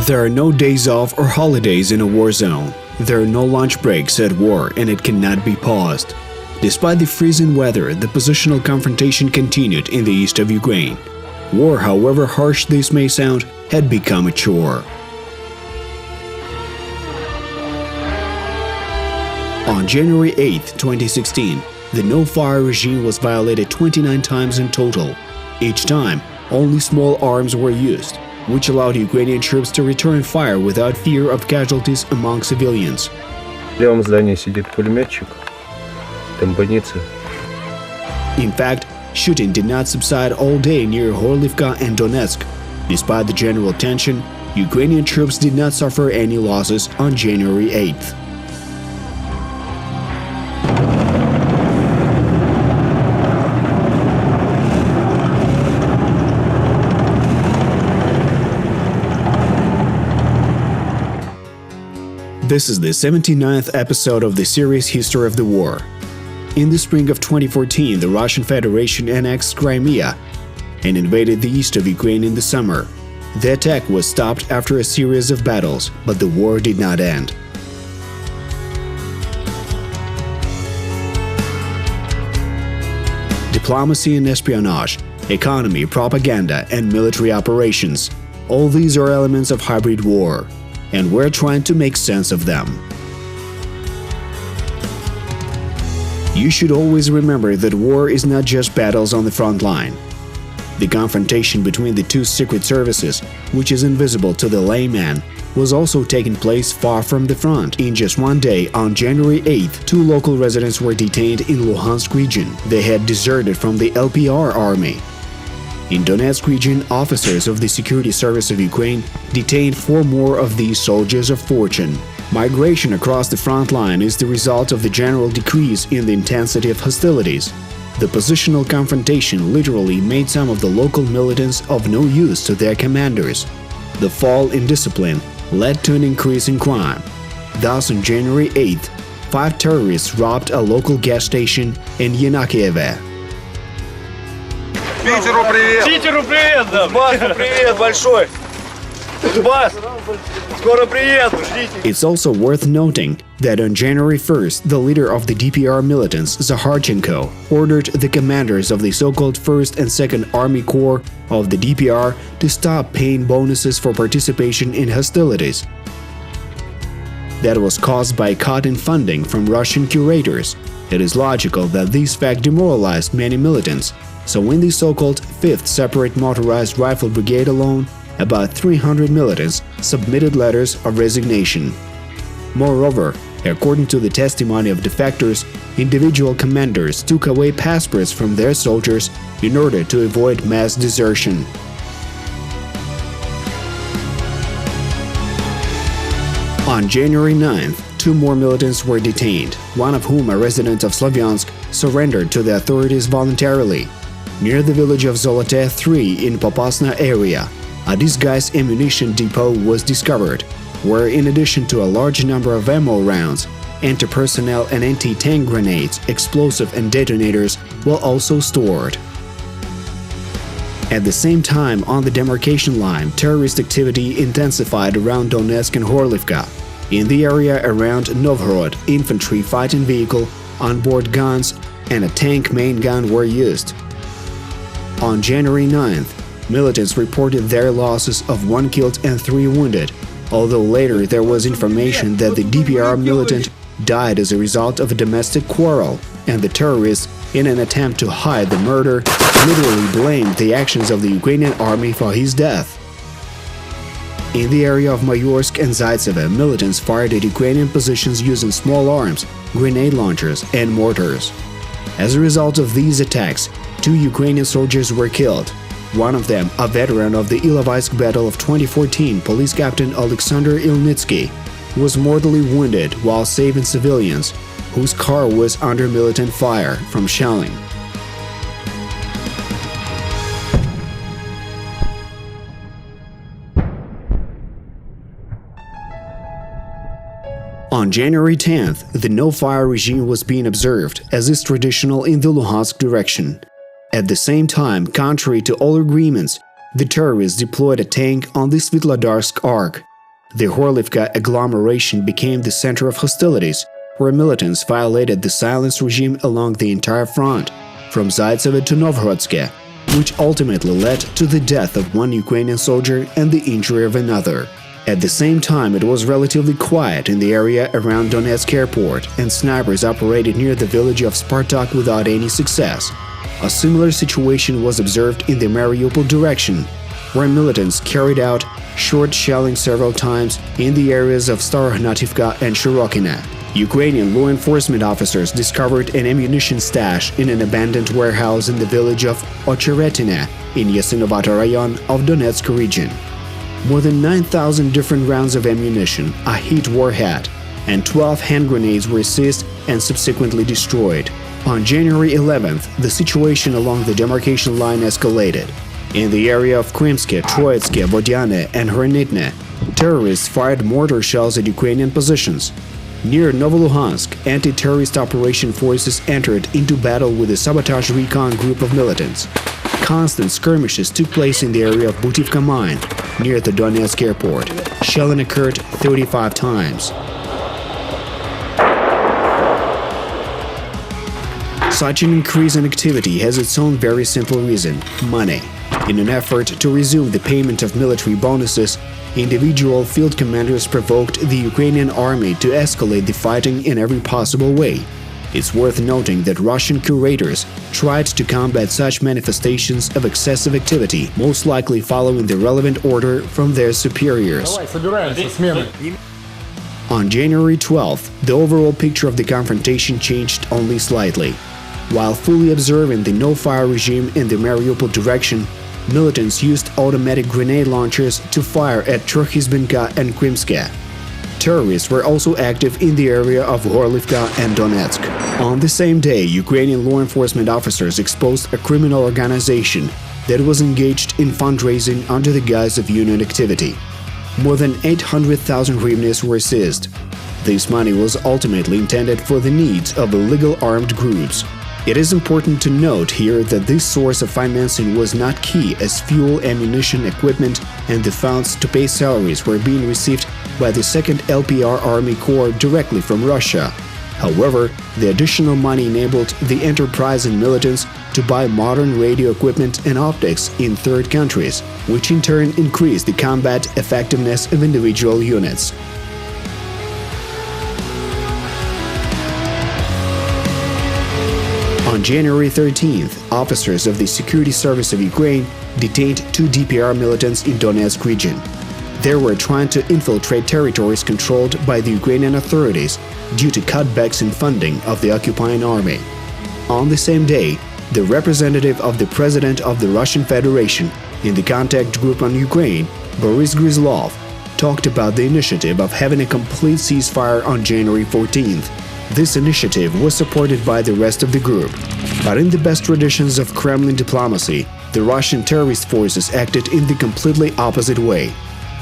There are no days off or holidays in a war zone. There are no lunch breaks at war, and it cannot be paused. Despite the freezing weather, the positional confrontation continued in the east of Ukraine. War, however harsh this may sound, had become a chore. On January 8, 2016, the no-fire regime was violated 29 times in total. Each time, only small arms were used, which allowed Ukrainian troops to return fire without fear of casualties among civilians. В левом здании сидит пулеметчик, там больница. In fact, shooting did not subside all day near Horlivka and Donetsk. Despite the general tension, Ukrainian troops did not suffer any losses on January 8th. This is the 79th episode of the series History of the War. In the spring of 2014, the Russian Federation annexed Crimea and invaded the east of Ukraine in the summer. The attack was stopped after a series of battles, but the war did not end. Diplomacy and espionage, economy, propaganda, and military operations – all these are elements of hybrid war, and we're trying to make sense of them. You should always remember that war is not just battles on the front line. The confrontation between the two secret services, which is invisible to the layman, was also taking place far from the front. In just one day, on January 8th, two local residents were detained in Luhansk region. They had deserted from the LPR army. In Donetsk region, officers of the Security Service of Ukraine detained 4 more of these soldiers of fortune. Migration across the front line is the result of the general decrease in the intensity of hostilities. The positional confrontation literally made some of the local militants of no use to their commanders. The fall in discipline led to an increase in crime. Thus, on January 8th, 5 terrorists robbed a local gas station in Yanakievo. Питеру привет! Питеру привет, да! Донбасу привет большой! Донбас! Скоро приеду, ждите! It's also worth noting that on January 1st, the leader of the DPR militants, Zakharchenko, ordered the commanders of the so-called 1st and 2nd Army Corps of the DPR to stop paying bonuses for participation in hostilities. That was caused by a cut in funding from Russian curators. It is logical that this fact demoralized many militants. So in the so-called 5th Separate Motorized Rifle Brigade alone, about 300 militants submitted letters of resignation. Moreover, according to the testimony of defectors, individual commanders took away passports from their soldiers in order to avoid mass desertion. On January 9th, 2 more militants were detained, one of whom, a resident of Slavyansk, surrendered to the authorities voluntarily. Near the village of Zolote 3 in Popasna area, a disguised ammunition depot was discovered, where in addition to a large number of ammo rounds, anti-personnel and anti-tank grenades, explosive and detonators were also stored. At the same time, on the demarcation line, terrorist activity intensified around Donetsk and Horlivka. In the area around Novgorod, infantry fighting vehicle, onboard guns, and a tank main gun were used. On January 9th, militants reported their losses of 1 killed and 3 wounded, although later there was information that the DPR militant died as a result of a domestic quarrel, and the terrorists, in an attempt to hide the murder, literally blamed the actions of the Ukrainian army for his death. In the area of Mayorsk and Zaitsevo, militants fired at Ukrainian positions using small arms, grenade launchers, and mortars. As a result of these attacks, 2 Ukrainian soldiers were killed. One of them, a veteran of the Ilovaisk battle of 2014, police captain Alexander Ilnitsky, was mortally wounded while saving civilians, whose car was under militant fire from shelling. On January 10th, the no-fire regime was being observed, as is traditional in the Luhansk direction. At the same time, contrary to all agreements, the terrorists deployed a tank on the Svetlodarsk arc The Horlivka agglomeration became the center of hostilities, where militants violated the silence regime along the entire front, from Zaitsevo to Novhorodsk, which ultimately led to the death of one Ukrainian soldier and the injury of another. At the same time, it was relatively quiet in the area around Donetsk airport, and snipers operated near the village of Spartak without any success. A similar situation was observed in the Mariupol direction, where militants carried out short shelling several times in the areas of Starohnativka and Shirokina. Ukrainian law enforcement officers discovered an ammunition stash in an abandoned warehouse in the village of Ocheretina in Yasinovato Rayon of Donetsk region. More than 9,000 different rounds of ammunition, a heat warhead, and 12 hand grenades were seized and subsequently destroyed. On January 11th, the situation along the demarcation line escalated. In the area of Crimea, Troitske, Vodiane, and Hronitne, terrorists fired mortar shells at Ukrainian positions. Near Novoluhansk, anti-terrorist operation forces entered into battle with a sabotage recon group of militants. Constant skirmishes took place in the area of Butivka mine, near the Donetsk airport. Shelling occurred 35 times. Such an increase in activity has its own very simple reason – money. In an effort to resume the payment of military bonuses, individual field commanders provoked the Ukrainian army to escalate the fighting in every possible way. It's worth noting that Russian curators tried to combat such manifestations of excessive activity, most likely following the relevant order from their superiors. On January 12th, the overall picture of the confrontation changed only slightly. While fully observing the no-fire regime in the Mariupol direction, militants used automatic grenade launchers to fire at Trokhizbenka and Crimea. Terrorists were also active in the area of Horlivka and Donetsk. On the same day, Ukrainian law enforcement officers exposed a criminal organization that was engaged in fundraising under the guise of union activity. More than 800,000 hryvnias were seized. This money was ultimately intended for the needs of illegal armed groups. It is important to note here that this source of financing was not key, as fuel, ammunition, equipment, and the funds to pay salaries were being received by the 2nd LPR Army Corps directly from Russia. However, the additional money enabled the enterprise and militants to buy modern radio equipment and optics in third countries, which in turn increased the combat effectiveness of individual units. On January 13th, officers of the Security Service of Ukraine detained 2 DPR militants in Donetsk region. They were trying to infiltrate territories controlled by the Ukrainian authorities due to cutbacks in funding of the occupying army. On the same day, the representative of the President of the Russian Federation in the contact group on Ukraine, Boris Gryzlov, talked about the initiative of having a complete ceasefire on January 14th. This initiative was supported by the rest of the group. But in the best traditions of Kremlin diplomacy, the Russian terrorist forces acted in the completely opposite way.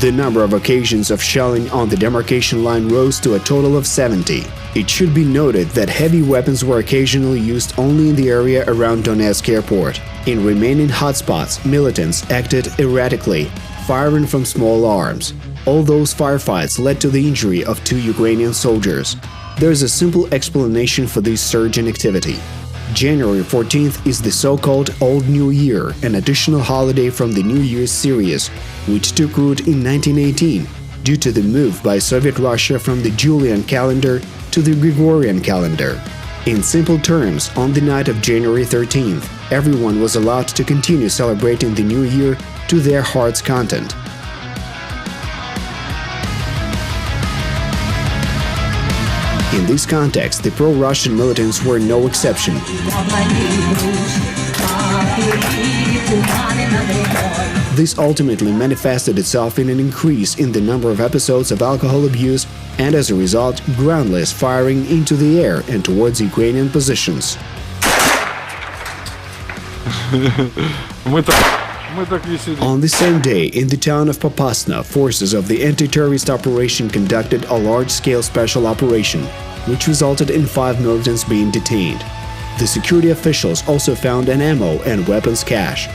The number of occasions of shelling on the demarcation line rose to a total of 70. It should be noted that heavy weapons were occasionally used only in the area around Donetsk airport. In remaining hotspots, militants acted erratically, firing from small arms. All those firefights led to the injury of 2 Ukrainian soldiers. There is a simple explanation for this surge in activity. January 14th is the so-called Old New Year, an additional holiday from the New Year's series, which took root in 1918 due to the move by Soviet Russia from the Julian calendar to the Gregorian calendar. In simple terms, on the night of January 13th, everyone was allowed to continue celebrating the New Year to their heart's content. In this context, the pro-Russian militants were no exception. This ultimately manifested itself in an increase in the number of episodes of alcohol abuse and, as a result, groundless firing into the air and towards Ukrainian positions. On the same day, in the town of Popasna, forces of the anti-terrorist operation conducted a large-scale special operation, which resulted in 5 militants being detained. The security officials also found an ammo and weapons cache.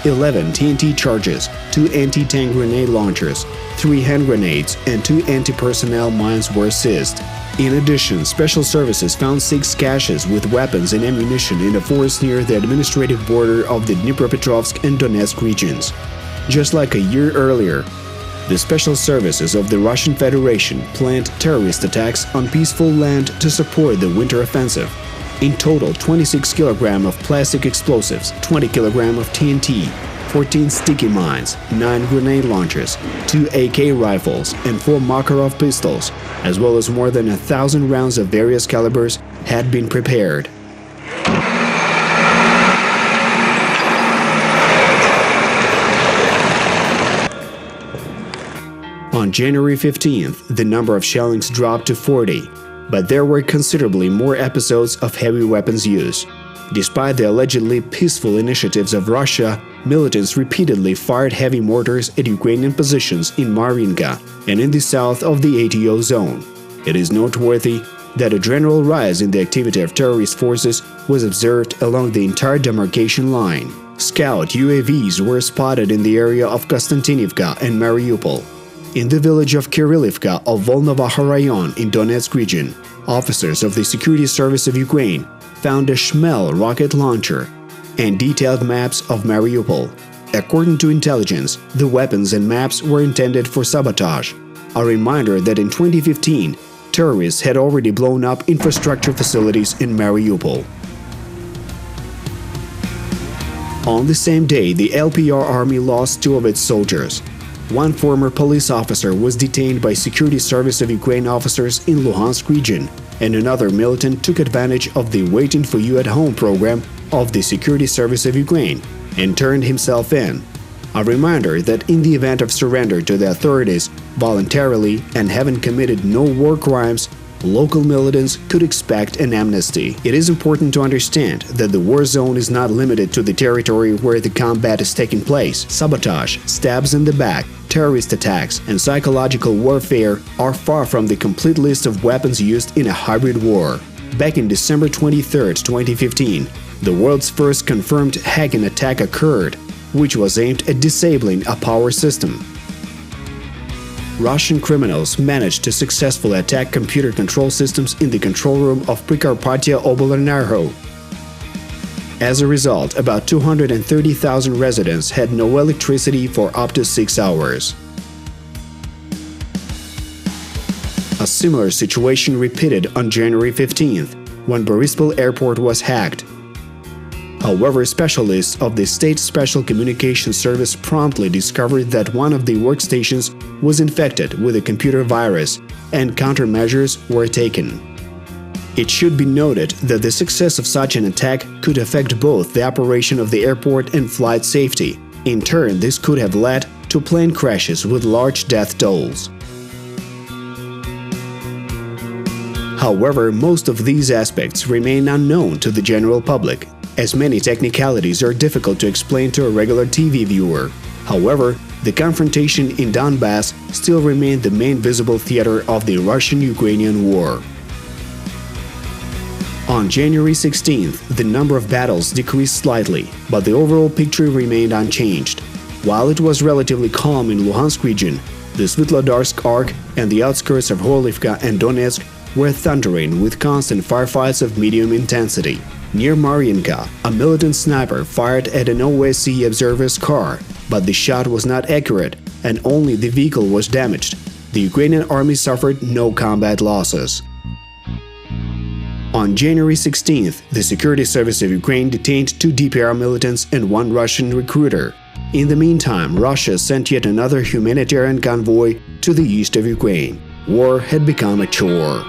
11 TNT charges, 2 anti-tank grenade launchers, 3 hand grenades, and 2 anti-personnel mines were seized. In addition, special services found 6 caches with weapons and ammunition in a forest near the administrative border of the Dnipropetrovsk and Donetsk regions. Just like a year earlier, the special services of the Russian Federation planned terrorist attacks on peaceful land to support the winter offensive. In total, 26 kg of plastic explosives, 20 kg of TNT, 14 sticky mines, 9 grenade launchers, 2 AK rifles, and 4 Makarov pistols, as well as more than 1,000 rounds of various calibers, had been prepared. On January 15th, the number of shellings dropped to 40, but there were considerably more episodes of heavy weapons use. Despite the allegedly peaceful initiatives of Russia, militants repeatedly fired heavy mortars at Ukrainian positions in Marinka and in the south of the ATO zone. It is noteworthy that a general rise in the activity of terrorist forces was observed along the entire demarcation line. Scout UAVs were spotted in the area of Konstantinivka and Mariupol. In the village of Kirillivka of Volnovakha Rayon in Donetsk region, officers of the Security Service of Ukraine found a Shmel rocket launcher and detailed maps of Mariupol. According to intelligence, the weapons and maps were intended for sabotage, a reminder that in 2015, terrorists had already blown up infrastructure facilities in Mariupol. On the same day, the LPR army lost 2 of its soldiers. One former police officer was detained by Security Service of Ukraine officers in Luhansk region, and another militant took advantage of the Waiting for You at Home program of the Security Service of Ukraine and turned himself in. A reminder that in the event of surrender to the authorities voluntarily and having committed no war crimes, local militants could expect an amnesty. It is important to understand that the war zone is not limited to the territory where the combat is taking place. Sabotage, stabs in the back, terrorist attacks, and psychological warfare are far from the complete list of weapons used in a hybrid war. Back in December 23, 2015, the world's first confirmed hacking attack occurred, which was aimed at disabling a power system. Russian criminals managed to successfully attack computer control systems in the control room of Prikarpatia Oblenergo. As a result, about 230,000 residents had no electricity for up to 6 hours. A similar situation repeated on January 15th, when Borispol airport was hacked. However, specialists of the State Special Communications Service promptly discovered that one of the workstations was infected with a computer virus, and countermeasures were taken. It should be noted that the success of such an attack could affect both the operation of the airport and flight safety. In turn, this could have led to plane crashes with large death tolls. However, most of these aspects remain unknown to the general public, as many technicalities are difficult to explain to a regular TV viewer. However, the confrontation in Donbas still remained the main visible theater of the Russian-Ukrainian war. On January 16th, the number of battles decreased slightly, but the overall picture remained unchanged. While it was relatively calm in Luhansk region, the Svitlodarsk Arc and the outskirts of Horlivka and Donetsk were thundering with constant firefights of medium intensity. Near Marinka, a militant sniper fired at an OSCE observer's car, but the shot was not accurate and only the vehicle was damaged. The Ukrainian army suffered no combat losses. On January 16th, the Security Service of Ukraine detained 2 DPR militants and 1 Russian recruiter. In the meantime, Russia sent yet another humanitarian convoy to the east of Ukraine. War had become a chore.